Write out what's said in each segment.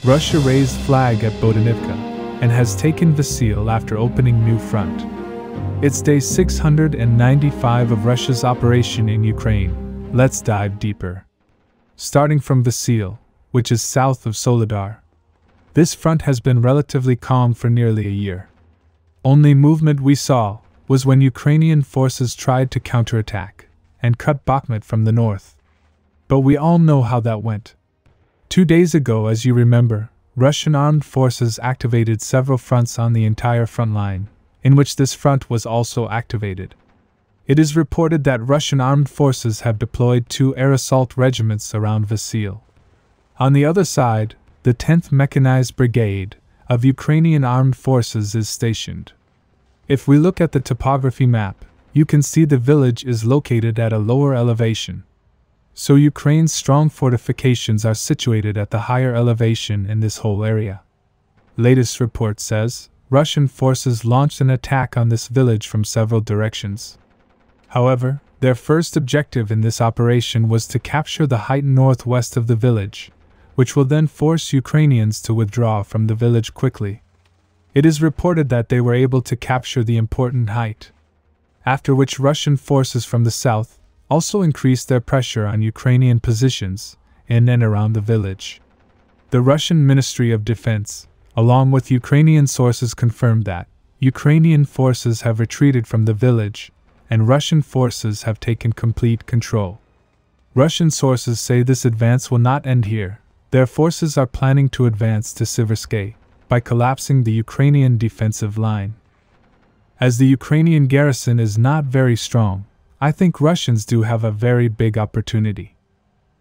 Russia raised flag at Bohdanivka and has taken Theil after opening new front. It's day 695 of Russia's operation in Ukraine. Let's dive deeper. Starting from Theil, which is south of Soledar. This front has been relatively calm for nearly a year. Only movement we saw was when Ukrainian forces tried to counterattack and cut Bakhmut from the north. But we all know how that went. 2 days ago, as you remember, Russian armed forces activated several fronts on the entire front line, in which this front was also activated. It is reported that Russian armed forces have deployed 2 air assault regiments around Theil. On the other side, the 10th Mechanized Brigade of Ukrainian armed forces is stationed. If we look at the topography map, you can see the village is located at a lower elevation. So Ukraine's strong fortifications are situated at the higher elevation in this whole area. Latest report says, Russian forces launched an attack on this village from several directions. However, their first objective in this operation was to capture the height northwest of the village, which will then force Ukrainians to withdraw from the village quickly. It is reported that they were able to capture the important height, after which Russian forces from the south also increased their pressure on Ukrainian positions in and around the village. The Russian Ministry of Defense, along with Ukrainian sources, confirmed that Ukrainian forces have retreated from the village and Russian forces have taken complete control. Russian sources say this advance will not end here. Their forces are planning to advance to Siversk by collapsing the Ukrainian defensive line. As the Ukrainian garrison is not very strong, I think Russians do have a very big opportunity.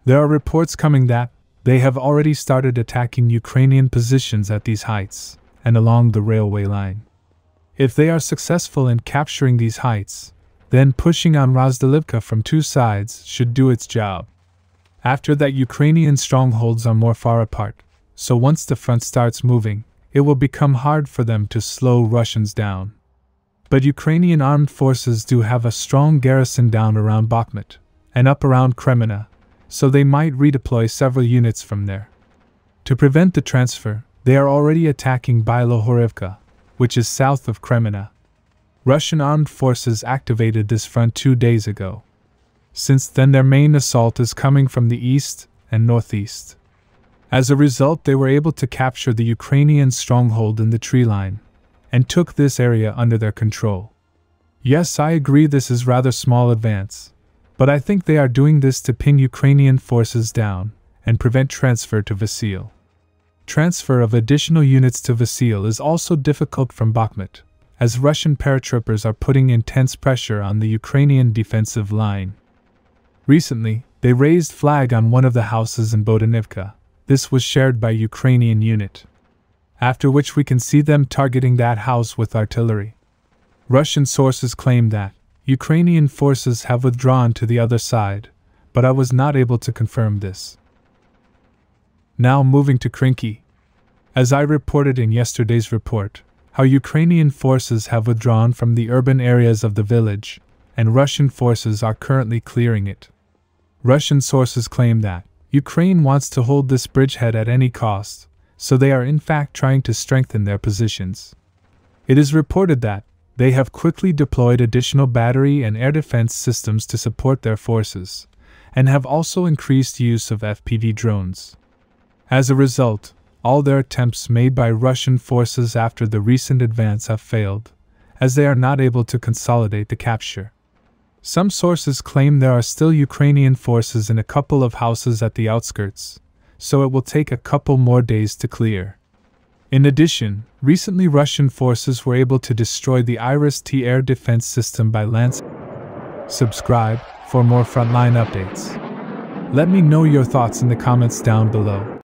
There are reports coming that they have already started attacking Ukrainian positions at these heights and along the railway line. If they are successful in capturing these heights, then pushing on Avdiivka from 2 sides should do its job. After that, Ukrainian strongholds are more far apart, so once the front starts moving, it will become hard for them to slow Russians down. But Ukrainian armed forces do have a strong garrison down around Bakhmut and up around Kreminna, so they might redeploy several units from there. To prevent the transfer, they are already attacking Bohdanivka, which is south of Kreminna. Russian armed forces activated this front 2 days ago. Since then, their main assault is coming from the east and northeast. As a result, they were able to capture the Ukrainian stronghold in the tree line and took this area under their control. Yes, I agree this is rather small advance, but I think they are doing this to pin Ukrainian forces down and prevent transfer to Theil. Transfer of additional units to Theil is also difficult from Bakhmut, as Russian paratroopers are putting intense pressure on the Ukrainian defensive line. Recently, they raised flag on one of the houses in Bohdanivka. This was shared by Ukrainian unit, after which we can see them targeting that house with artillery. Russian sources claim that Ukrainian forces have withdrawn to the other side, but I was not able to confirm this. Now moving to Crink. As I reported in yesterday's report, how Ukrainian forces have withdrawn from the urban areas of the village, and Russian forces are currently clearing it. Russian sources claim that Ukraine wants to hold this bridgehead at any cost, so they are in fact trying to strengthen their positions. It is reported that they have quickly deployed additional battery and air defense systems to support their forces, and have also increased use of FPV drones. As a result, all their attempts made by Russian forces after the recent advance have failed, as they are not able to consolidate the capture. Some sources claim there are still Ukrainian forces in a couple of houses at the outskirts, so it will take a couple more days to clear. In addition, recently Russian forces were able to destroy the Iris-T air defense system by land. Subscribe for more frontline updates. Let me know your thoughts in the comments down below.